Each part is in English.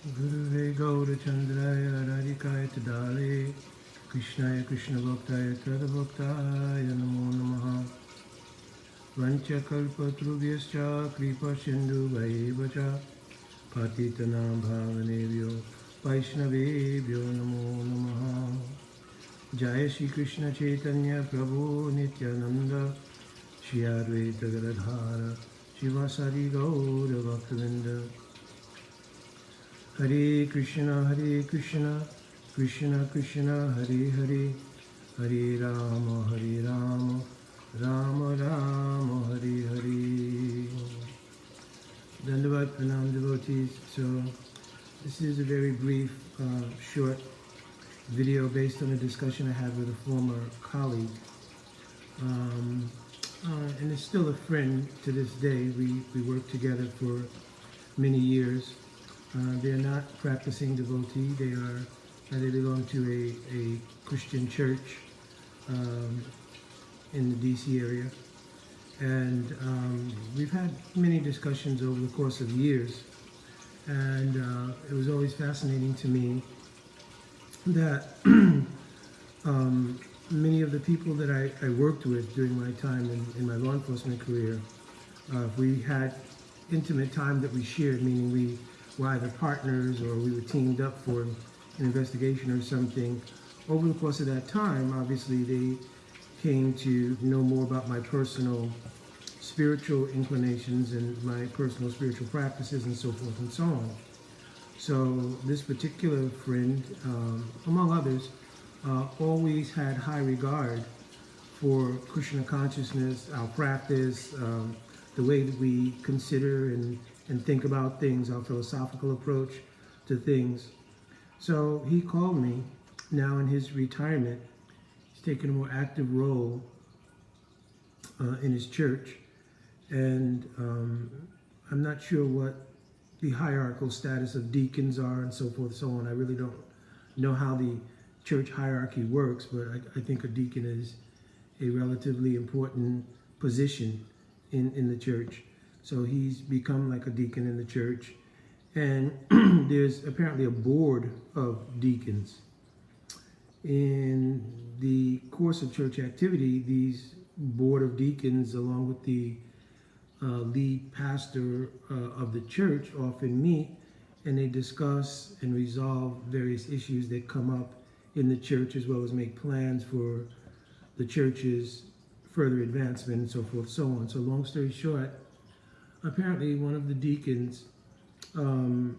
Guruve Gaurachandraya Radhikaya Tadale Krishnaya Krishna Bhaktaya Tadabhaktaya Namo Namaha Vanchakalpatrubhyascha Kripa Sindhu Vaevacha Patitanam Bhavanebhyo Vaishnavebhyo Namo Namaha Jaya Shri Krishna Chaitanya Prabhu Nityananda Shri Advaita Gadadhara Shivasari Gaura Bhaktavinda Hare Krishna, Krishna Krishna, Hare Hare, Hare Rama, Rama Rama, Hare Hare. Dandavat Pranam devotees. So this is a very brief, short video based on a discussion I had with a former colleague. And it's still a friend to this day. We worked together for many years. They're not practicing devotee. They belong to a Christian church in the DC area. And we've had many discussions over the course of years. And it was always fascinating to me that many of the people that I worked with during my time in my law enforcement career, we had intimate time that we shared, meaning we were either partners or we were teamed up for an investigation or something. Over the course of that time, obviously they came to know more about my personal spiritual inclinations and my personal spiritual practices and so forth and so on. So this particular friend, among others, always had high regard for Krishna consciousness, our practice, the way that we consider and think about things, our philosophical approach to things. So he called me now in his retirement. He's taken a more active role in his church. And I'm not sure what the hierarchical status of deacons are and so forth and so on. I really don't know how the church hierarchy works, but I think a deacon is a relatively important position in the church. So he's become like a deacon in the church. And there's apparently a board of deacons. In the course of church activity, these board of deacons, along with the lead pastor of the church, often meet and they discuss and resolve various issues that come up in the church, as well as make plans for the church's further advancement and so forth, so on. So long story short, apparently one of the deacons came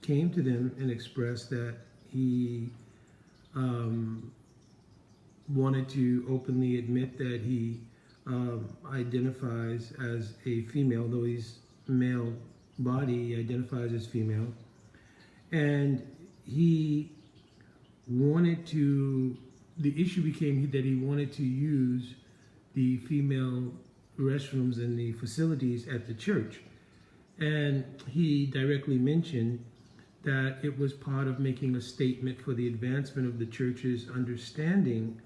to them and expressed that he wanted to openly admit that he identifies as a female, though he's male body, he identifies as female. And he wanted to, the issue became that he wanted to use the female restrooms and the facilities at the church. And he directly mentioned that it was part of making a statement for the advancement of the church's understanding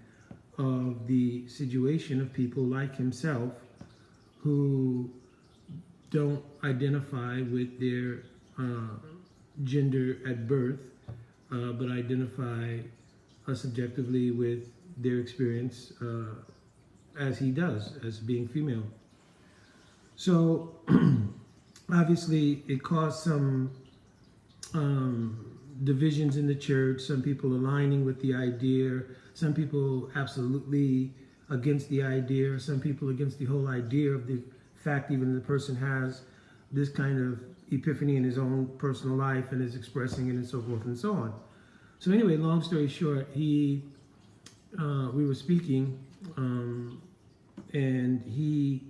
of the situation of people like himself who don't identify with their gender at birth, but identify subjectively with their experience as he does, as being female. So obviously it caused some divisions in the church, some people aligning with the idea, some people absolutely against the idea, some people against the whole idea of the fact even the person has this kind of epiphany in his own personal life and is expressing it and so forth and so on. So anyway, long story short, we were speaking and he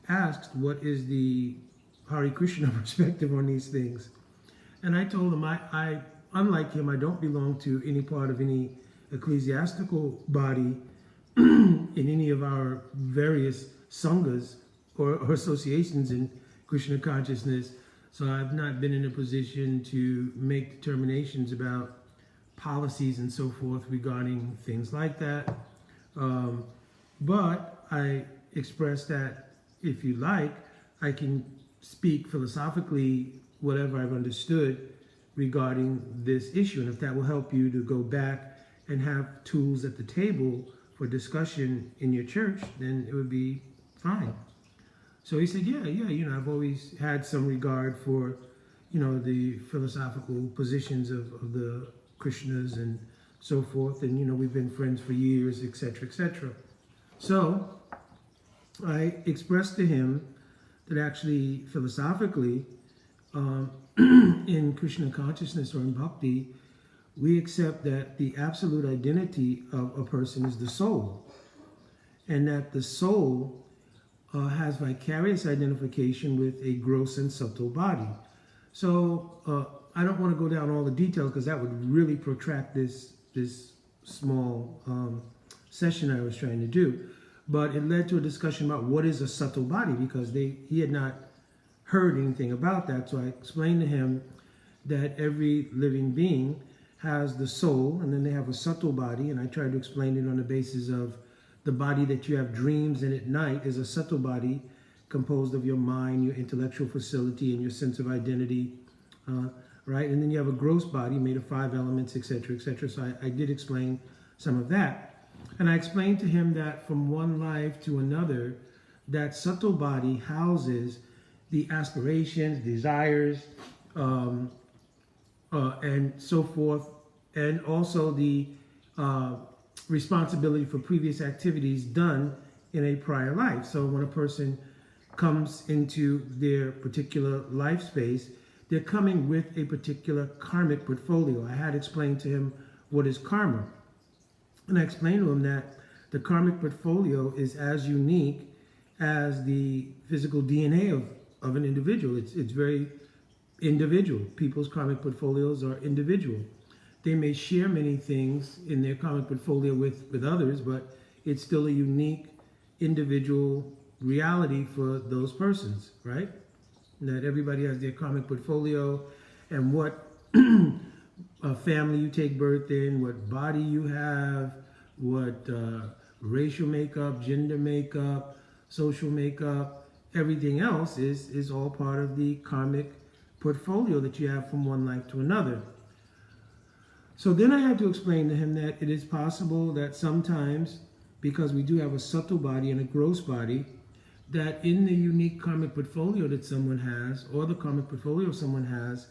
asked, what is the Hare Krishna perspective on these things? And I told him, I unlike him, I don't belong to any part of any ecclesiastical body in any of our various sanghas or associations in Krishna consciousness. So I've not been in a position to make determinations about policies and so forth regarding things like that. But I expressed that if you like, I can speak philosophically whatever I've understood regarding this issue. And if that will help you to go back and have tools at the table for discussion in your church, then it would be fine. So he said, yeah, I've always had some regard for, the philosophical positions of the Krishnas and so forth. And, we've been friends for years, etc., etc. So I expressed to him that actually, philosophically, in Krishna consciousness or in bhakti, we accept that the absolute identity of a person is the soul, and that the soul has vicarious identification with a gross and subtle body. So I don't want to go down all the details because that would really protract this small session I was trying to do. But it led to a discussion about what is a subtle body, because he had not heard anything about that. So I explained to him that every living being has the soul, and then they have a subtle body, and I tried to explain it on the basis of the body that you have dreams in at night is a subtle body composed of your mind, your intellectual facility, and your sense of identity, right? And then you have a gross body made of 5 elements, etc., etc. So I did explain some of that. And I explained to him that from one life to another, that subtle body houses the aspirations, desires, and so forth, and also the responsibility for previous activities done in a prior life. So when a person comes into their particular life space, they're coming with a particular karmic portfolio. I had explained to him what is karma. And I explained to him that the karmic portfolio is as unique as the physical DNA of an individual. It's very individual. People's karmic portfolios are individual. They may share many things in their karmic portfolio with others, but it's still a unique individual reality for those persons, right? That everybody has their karmic portfolio, and what family you take birth in, what body you have, what racial makeup, gender makeup, social makeup, everything else is all part of the karmic portfolio that you have from one life to another. So then I had to explain to him that it is possible that sometimes, because we do have a subtle body and a gross body, that in the unique karmic portfolio that someone has, or the karmic portfolio someone has,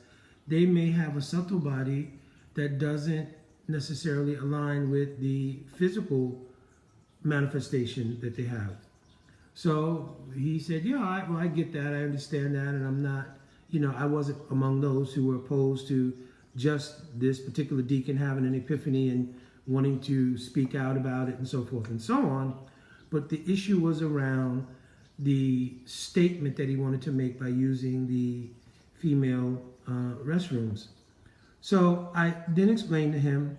they may have a subtle body that doesn't necessarily align with the physical manifestation that they have. So he said, yeah, I get that, I understand that, and I'm not, I wasn't among those who were opposed to just this particular deacon having an epiphany and wanting to speak out about it and so forth and so on. But the issue was around the statement that he wanted to make by using the female restrooms. So I then explained to him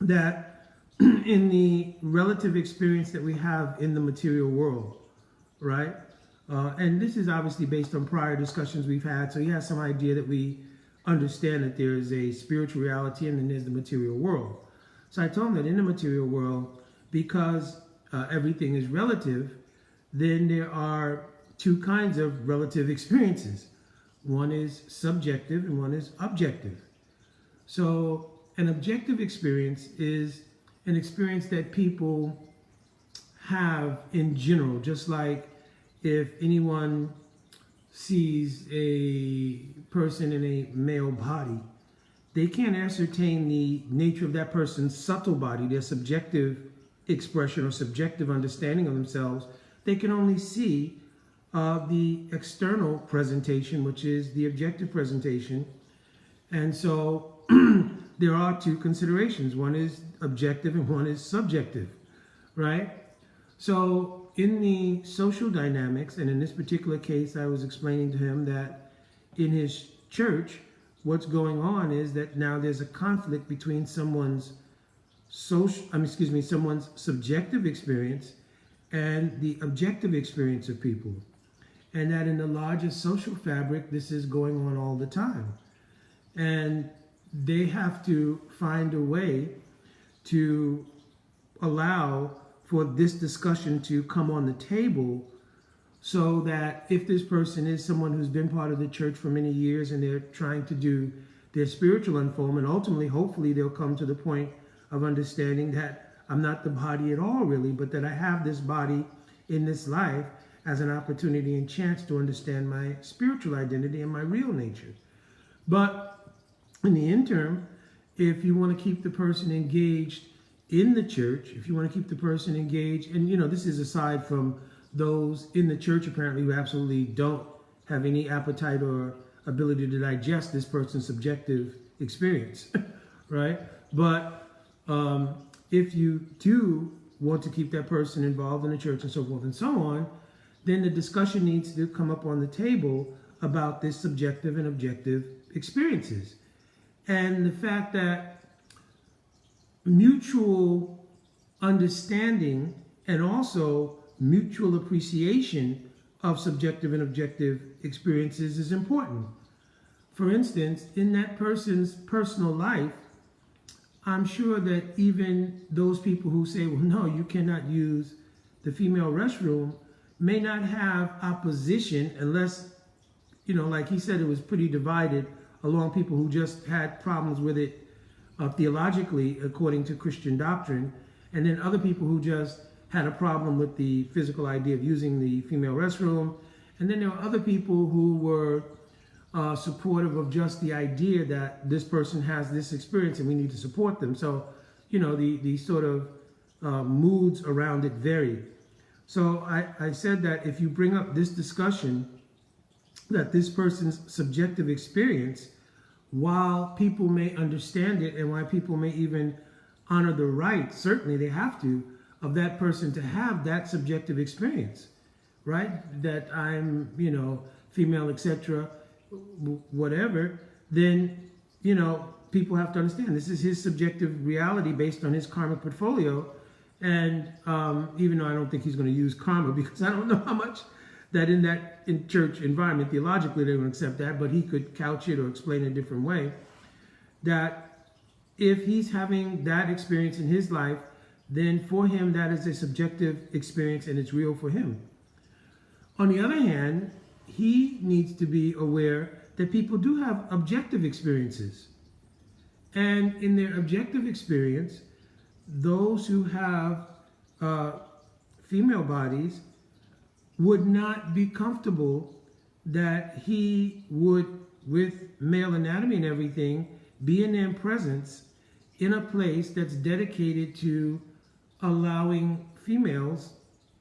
that in the relative experience that we have in the material world, right? And this is obviously based on prior discussions we've had, so he has some idea that we understand that there is a spiritual reality and then there's the material world. So I told him that in the material world, because everything is relative, then there are two kinds of relative experiences. One is subjective and one is objective. So an objective experience is an experience that people have in general, just like if anyone sees a person in a male body, they can't ascertain the nature of that person's subtle body, their subjective expression or subjective understanding of themselves. They can only see the external presentation, which is the objective presentation. And so there are two considerations. One is objective and one is subjective, right? So in the social dynamics, and in this particular case, I was explaining to him that in his church, what's going on is that now there's a conflict between someone's someone's subjective experience and the objective experience of people. And that in the larger social fabric, this is going on all the time. And they have to find a way to allow for this discussion to come on the table, so that if this person is someone who's been part of the church for many years and they're trying to do their spiritual unfoldment. Ultimately, hopefully, they'll come to the point of understanding that I'm not the body at all, really, but that I have this body in this life as an opportunity and chance to understand my spiritual identity and my real nature. But in the interim, if you want to keep the person engaged in the church, if you want to keep the person engaged, and this is aside from those in the church apparently who absolutely don't have any appetite or ability to digest this person's subjective experience, right? But if you do want to keep that person involved in the church and so forth and so on, then the discussion needs to come up on the table about this subjective and objective experiences. And the fact that mutual understanding and also mutual appreciation of subjective and objective experiences is important. For instance, in that person's personal life, I'm sure that even those people who say, well, no, you cannot use the female restroom may not have opposition unless, like he said, it was pretty divided along people who just had problems with it theologically, according to Christian doctrine, and then other people who just had a problem with the physical idea of using the female restroom. And then there were other people who were supportive of just the idea that this person has this experience and we need to support them. So, the sort of moods around it vary. So I said that if you bring up this discussion, that this person's subjective experience, while people may understand it and why people may even honor the right, certainly they have to, of that person to have that subjective experience, right? That I'm, female, etc., whatever, then, people have to understand this is his subjective reality based on his karmic portfolio. And even though I don't think he's going to use karma, because I don't know how much that in church environment, theologically, they're going to accept that, but he could couch it or explain it a different way, that if he's having that experience in his life, then for him, that is a subjective experience and it's real for him. On the other hand, he needs to be aware that people do have objective experiences. And in their objective experience, those who have female bodies would not be comfortable that he would, with male anatomy and everything, be in their presence in a place that's dedicated to allowing females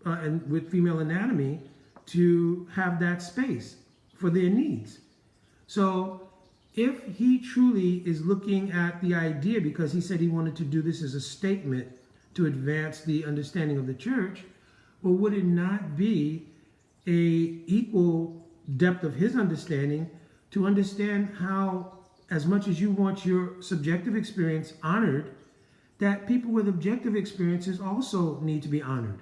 and with female anatomy to have that space for their needs. So if he truly is looking at the idea, because he said he wanted to do this as a statement to advance the understanding of the church, well, would it not be a equal depth of his understanding to understand how, as much as you want your subjective experience honored, that people with objective experiences also need to be honored?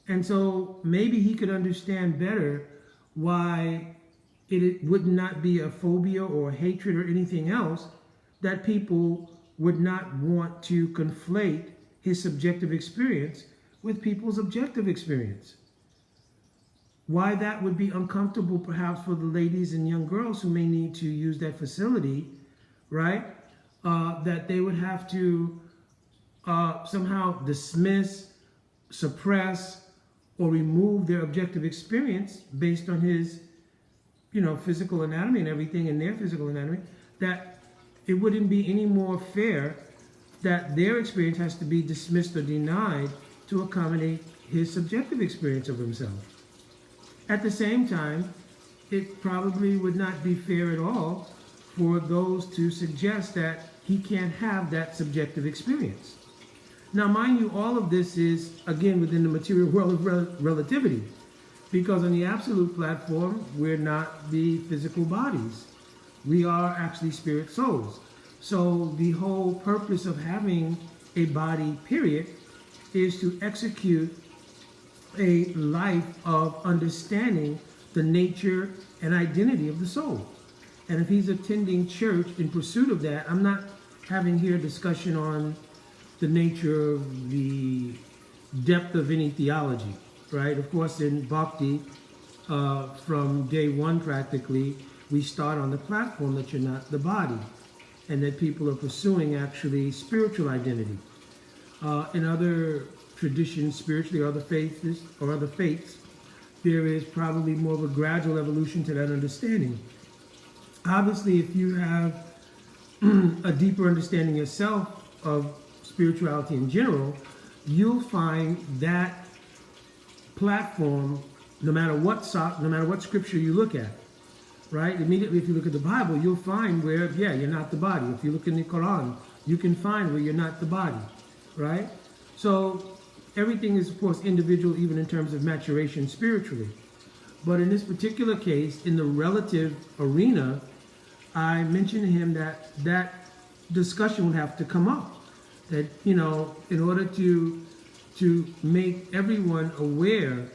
And so maybe he could understand better why it would not be a phobia or hatred or anything else that people would not want to conflate his subjective experience with people's objective experience. Why that would be uncomfortable perhaps for the ladies and young girls who may need to use that facility, right? That they would have to somehow dismiss, suppress, or remove their objective experience based on his, physical anatomy and everything, and their physical anatomy, that it wouldn't be any more fair that their experience has to be dismissed or denied to accommodate his subjective experience of himself. At the same time, it probably would not be fair at all for those to suggest that he can't have that subjective experience. Now, mind you, all of this is, again, within the material world of relativity, because on the absolute platform, we're not the physical bodies. We are actually spirit souls. So the whole purpose of having a body, period, is to execute a life of understanding the nature and identity of the soul. And if he's attending church in pursuit of that, I'm not having here a discussion on the nature of the depth of any theology, right? Of course, in Bhakti, from day one practically, we start on the platform that you're not the body, and that people are pursuing actually spiritual identity. In other traditions, spiritually, or other faiths, there is probably more of a gradual evolution to that understanding. Obviously, if you have a deeper understanding yourself of spirituality in general, you'll find that platform, no matter what scripture you look at, right? Immediately, if you look at the Bible, you'll find where, yeah, you're not the body. If you look in the Quran, you can find where you're not the body, right? So everything is, of course, individual, even in terms of maturation spiritually. But in this particular case, in the relative arena, I mentioned to him that discussion would have to come up. That, in order to make everyone aware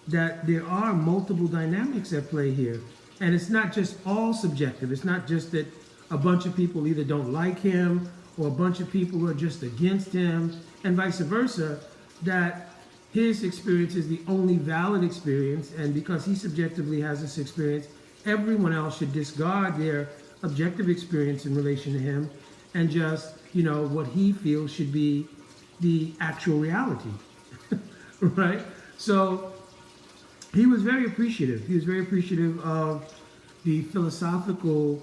that there are multiple dynamics at play here. And it's not just all subjective. It's not just that a bunch of people either don't like him or a bunch of people are just against him, and vice versa, that his experience is the only valid experience, and because he subjectively has this experience, everyone else should discard their objective experience in relation to him and just, what he feels should be the actual reality, right? So he was very appreciative. He was very appreciative of the philosophical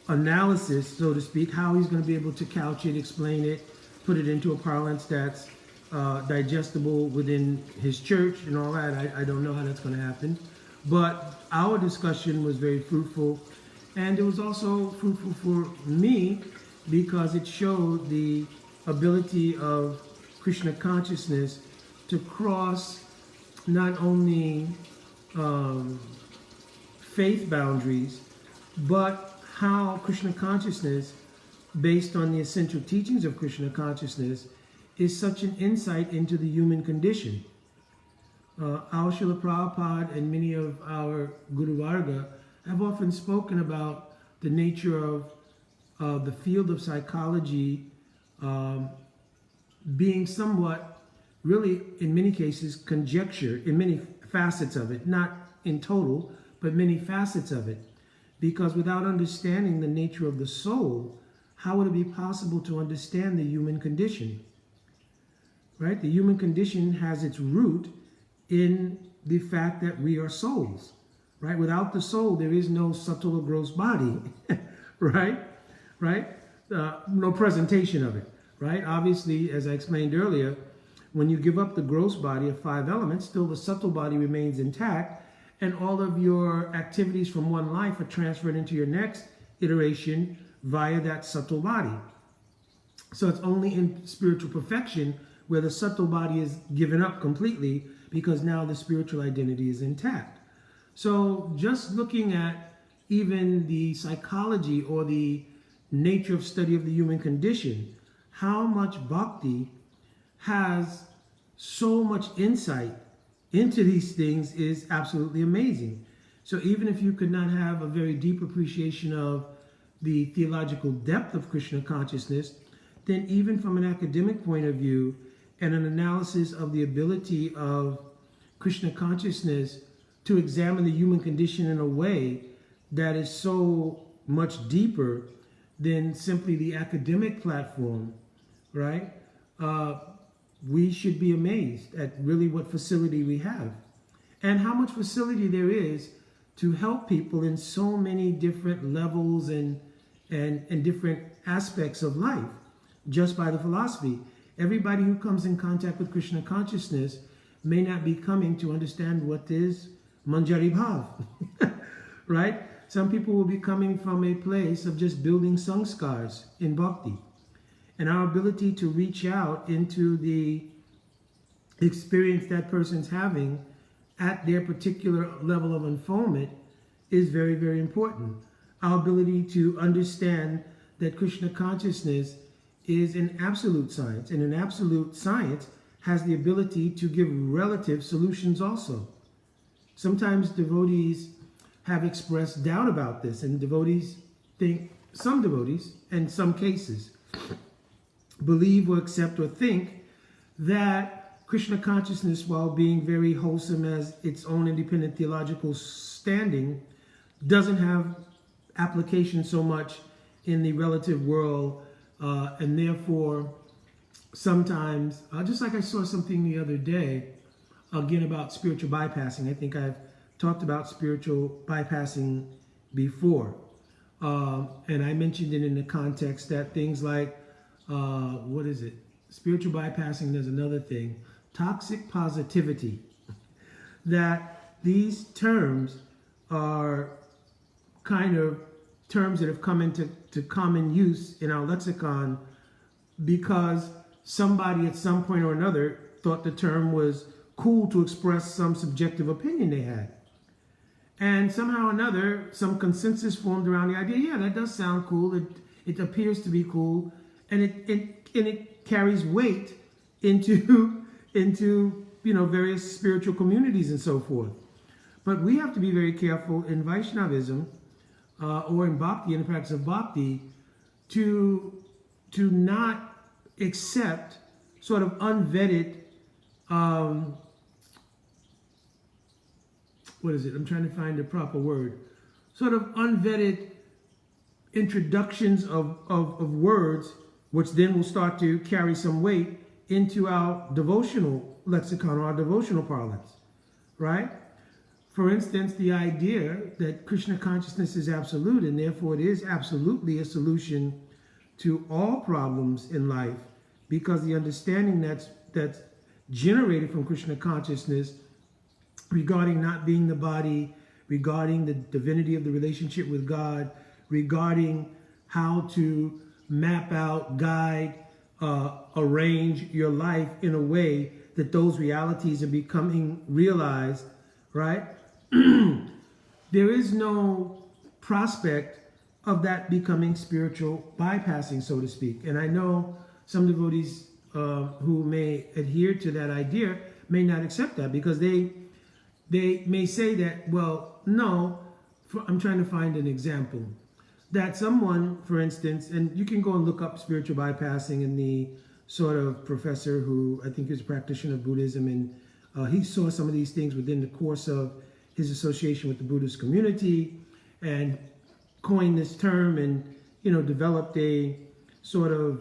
analysis, so to speak, how he's going to be able to couch it, explain it, put it into a parlance that's digestible within his church and all that. I don't know how that's going to happen. But our discussion was very fruitful. And it was also fruitful for me because it showed the ability of Krishna consciousness to cross not only faith boundaries, but how Krishna consciousness, based on the essential teachings of Krishna consciousness, is such an insight into the human condition. Our Srila Prabhupada and many of our Guru Varga have often spoken about the nature of the field of psychology being somewhat, really, in many cases, conjecture, in many facets of it, not in total, but many facets of it. Because without understanding the nature of the soul, how would it be possible to understand the human condition? Right? The human condition has its root in the fact that we are souls. Right? Without the soul, there is no subtle or gross body. Right? Right? No presentation of it. Right? Obviously, as I explained earlier, when you give up the gross body of 5 elements, still the subtle body remains intact, and all of your activities from one life are transferred into your next iteration via that subtle body. So it's only in spiritual perfection where the subtle body is given up completely, because now the spiritual identity is intact. So just looking at even the psychology or the nature of study of the human condition, how much bhakti has so much insight into these things is absolutely amazing. So even if you could not have a very deep appreciation of the theological depth of Krishna consciousness, then even from an academic point of view and an analysis of the ability of Krishna consciousness to examine the human condition in a way that is so much deeper than simply the academic platform, right? We should be amazed at really what facility we have and how much facility there is to help people in so many different levels and different aspects of life just by the philosophy. Everybody who comes in contact with Krishna consciousness may not be coming to understand what is Manjari Bhav, right? Some people will be coming from a place of just building sanskars in bhakti. And our ability to reach out into the experience that person's having at their particular level of unfoldment is very, very important. Our ability to understand that Krishna consciousness is an absolute science, and an absolute science has the ability to give relative solutions also. Sometimes devotees have expressed doubt about this, and some devotees, in some cases, believe or accept or think that Krishna consciousness, while being very wholesome as its own independent theological standing, doesn't have application so much in the relative world, and therefore sometimes, just like I saw something the other day, again about spiritual bypassing. I think I've talked about spiritual bypassing before. And I mentioned it in the context that things like, what is it? Spiritual bypassing, there's another thing, toxic positivity. That these terms are kind of terms that have come into common use in our lexicon because somebody at some point or another thought the term was cool to express some subjective opinion they had. And somehow or another, some consensus formed around the idea, yeah, that does sound cool. It appears to be cool. And it carries weight into various spiritual communities and so forth. But we have to be very careful in Vaishnavism or in Bhakti, in the practice of Bhakti, to not accept sort of unvetted, what is it? I'm trying to find the proper word. Sort of unvetted introductions of words, which then will start to carry some weight into our devotional lexicon or our devotional parlance, right? For instance, the idea that Krishna consciousness is absolute and therefore it is absolutely a solution to all problems in life, because the understanding that's generated from Krishna consciousness regarding not being the body, regarding the divinity of the relationship with God, regarding how to map out, guide, arrange your life in a way that those realities are becoming realized, right? There is no prospect of that becoming spiritual bypassing, so to speak. And I know some devotees who may adhere to that idea may not accept that because they may say that, well, no, I'm trying to find an example. That someone, for instance, and you can go and look up spiritual bypassing in the sort of professor who I think is a practitioner of Buddhism, and he saw some of these things within the course of his association with the Buddhist community and coined this term and, developed a sort of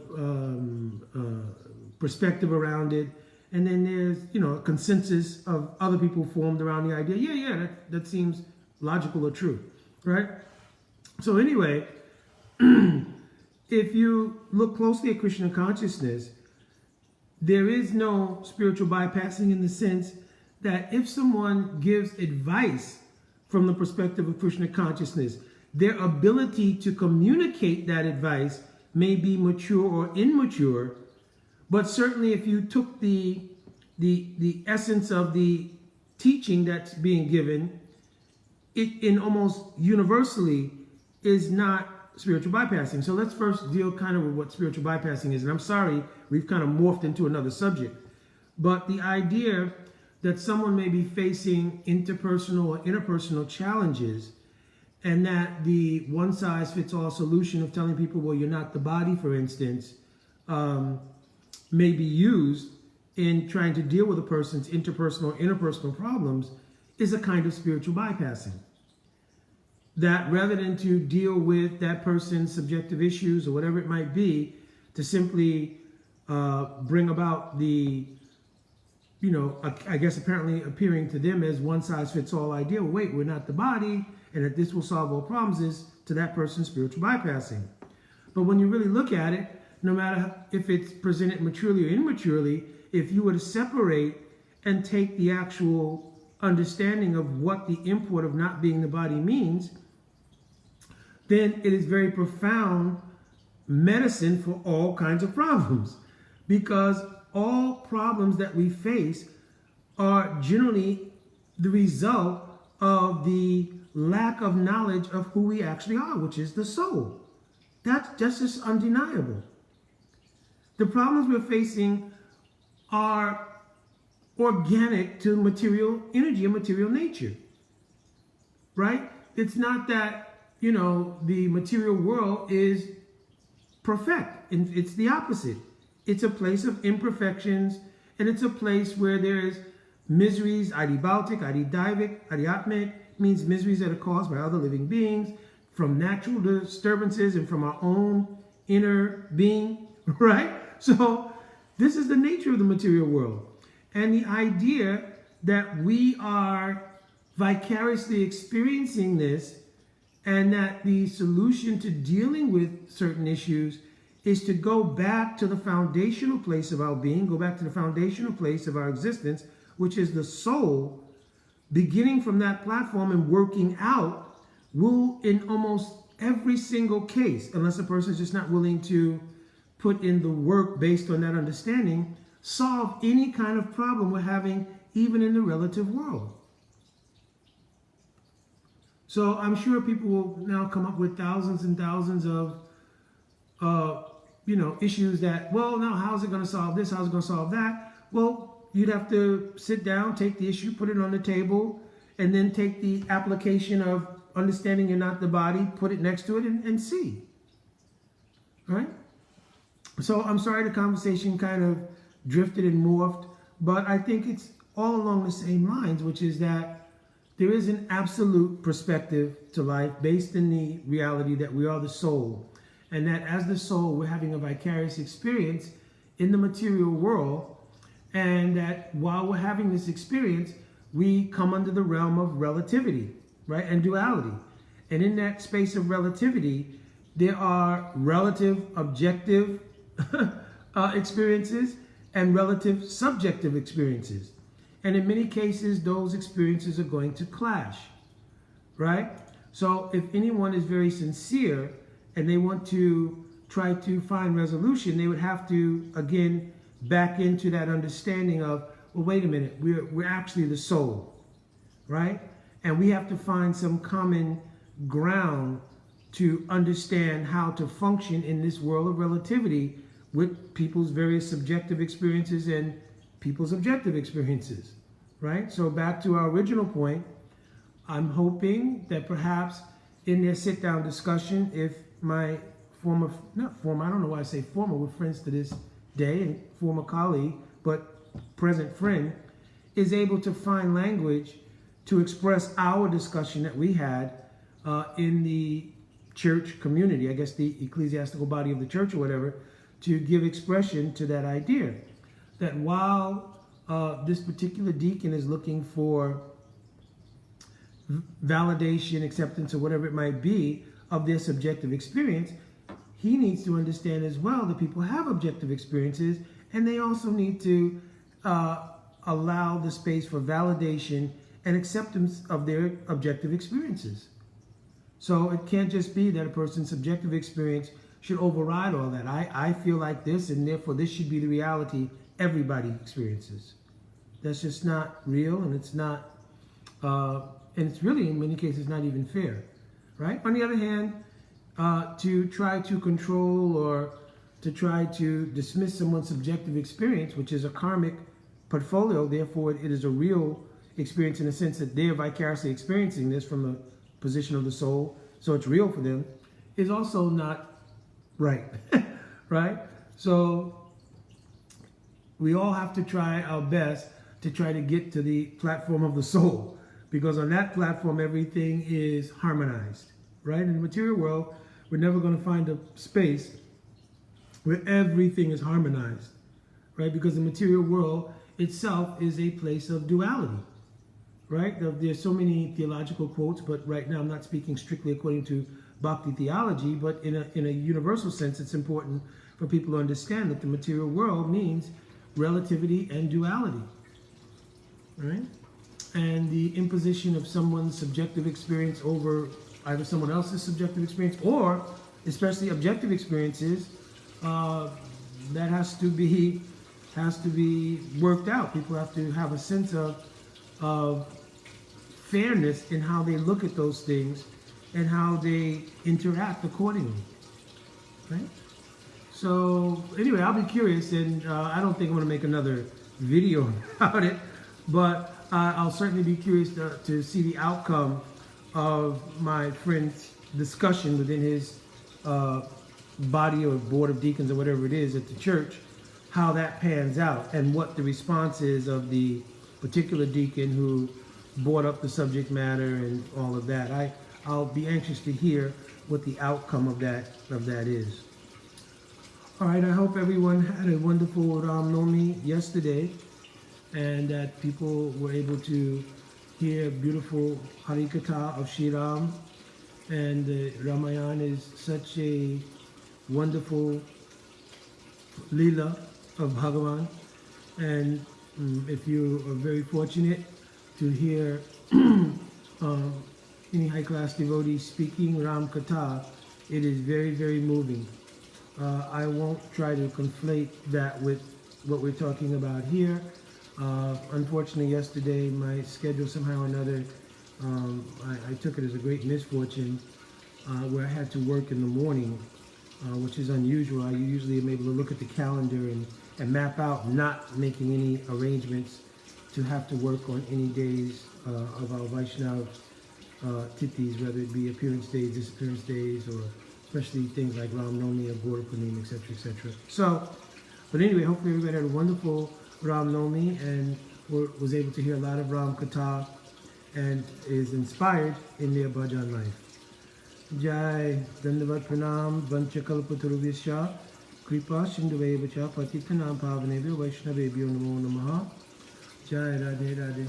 perspective around it. And then there's, a consensus of other people formed around the idea. Yeah, that seems logical or true, right? So anyway, if you look closely at Krishna consciousness, there is no spiritual bypassing in the sense that if someone gives advice from the perspective of Krishna consciousness, their ability to communicate that advice may be mature or immature, but certainly if you took the essence of the teaching that's being given, it in almost universally is not spiritual bypassing. So let's first deal kind of with what spiritual bypassing is. And I'm sorry, we've kind of morphed into another subject. But the idea that someone may be facing interpersonal or interpersonal challenges, and that the one-size-fits-all solution of telling people, well, you're not the body, for instance, may be used in trying to deal with a person's interpersonal or interpersonal problems, is a kind of spiritual bypassing. That rather than to deal with that person's subjective issues or whatever it might be, to simply bring about the, I guess apparently appearing to them as one-size-fits-all idea. Well, wait, we're not the body, and that this will solve all problems, is to that person's spiritual bypassing. But when you really look at it, no matter if it's presented maturely or immaturely, if you were to separate and take the actual understanding of what the import of not being the body means, then it is very profound medicine for all kinds of problems. Because all problems that we face are generally the result of the lack of knowledge of who we actually are, which is the soul. That's just undeniable. The problems we're facing are organic to material energy and material nature, right? It's not that, the material world is perfect. It's the opposite. It's a place of imperfections, and it's a place where there's miseries, adibautic, adidaivik, adiatmic, means miseries that are caused by other living beings, from natural disturbances and from our own inner being, right? So this is the nature of the material world. And the idea that we are vicariously experiencing this, and that the solution to dealing with certain issues is to go back to the foundational place of our being, go back to the foundational place of our existence, which is the soul, beginning from that platform and working out, will in almost every single case, unless a person is just not willing to put in the work based on that understanding, solve any kind of problem we're having, even in the relative world. So I'm sure people will now come up with thousands and thousands of, issues that, well, now how's it going to solve this? How's it going to solve that? Well, you'd have to sit down, take the issue, put it on the table, and then take the application of understanding you're not the body, put it next to it, and see. All right? So I'm sorry the conversation kind of drifted and morphed, but I think it's all along the same lines, which is that there is an absolute perspective to life based in the reality that we are the soul, and that as the soul, we're having a vicarious experience in the material world, and that while we're having this experience, we come under the realm of relativity, right, and duality. And in that space of relativity, there are relative objective experiences and relative subjective experiences. And in many cases, those experiences are going to clash, right? So if anyone is very sincere and they want to try to find resolution, they would have to, again, back into that understanding of, well, wait a minute, we're actually the soul, right? And we have to find some common ground to understand how to function in this world of relativity with people's various subjective experiences and people's objective experiences, right? So back to our original point, I'm hoping that perhaps in their sit-down discussion, if my I don't know why I say former, we're friends to this day, and former colleague, but present friend, is able to find language to express our discussion that we had in the church community, I guess the ecclesiastical body of the church or whatever, to give expression to that idea. That while this particular deacon is looking for validation, acceptance, or whatever it might be of their subjective experience, he needs to understand as well that people have objective experiences, and they also need to allow the space for validation and acceptance of their objective experiences. So it can't just be that a person's subjective experience should override all that. I feel like this, and therefore this should be the reality everybody experiences. That's just not real, and it's not, and it's really in many cases not even fair, right? On the other hand, to try to control or to try to dismiss someone's subjective experience, which is a karmic portfolio, therefore it is a real experience in the sense that they're vicariously experiencing this from the position of the soul, so it's real for them, is also not right, right? So we all have to try our best to try to get to the platform of the soul, because on that platform, everything is harmonized, right? In the material world, we're never going to find a space where everything is harmonized, right? Because the material world itself is a place of duality, right? There's so many theological quotes, but right now I'm not speaking strictly according to Bhakti theology, but in a universal sense, it's important for people to understand that the material world means relativity and duality, right? And the imposition of someone's subjective experience over either someone else's subjective experience or especially objective experiences, that has to be worked out. People have to have a sense of fairness in how they look at those things and how they interact accordingly, right? So anyway, I'll be curious, and I don't think I'm going to make another video about it, but I'll certainly be curious to see the outcome of my friend's discussion within his body or board of deacons or whatever it is at the church, how that pans out and what the response is of the particular deacon who brought up the subject matter and all of that. I'll be anxious to hear what the outcome of that is. All right, I hope everyone had a wonderful Ram Nomi yesterday, and that people were able to hear beautiful Harikatha of Shri Ram. And Ramayana is such a wonderful Leela of Bhagavan. And if you are very fortunate to hear any high class devotee speaking Ram Katha, it is very, very moving. I won't try to conflate that with what we're talking about here. Unfortunately, yesterday, my schedule somehow or another, I took it as a great misfortune where I had to work in the morning, which is unusual. I usually am able to look at the calendar and map out not making any arrangements to have to work on any days of our Vaishnav tithis, whether it be appearance days, disappearance days, or especially things like Ram Nomi or Gaura Purnima, etc., etc. So, but anyway, hopefully everybody had a wonderful Ram Nomi and was able to hear a lot of Ram Katha and is inspired in their bhajan life. Jai Dandavat Pranam Vanchakalpatarubhyasya Kripa Sindhuvevacha Patitanam Pavanebhyo Vaishnavebhyo Namo Namaha. Jai Radhe Radhe.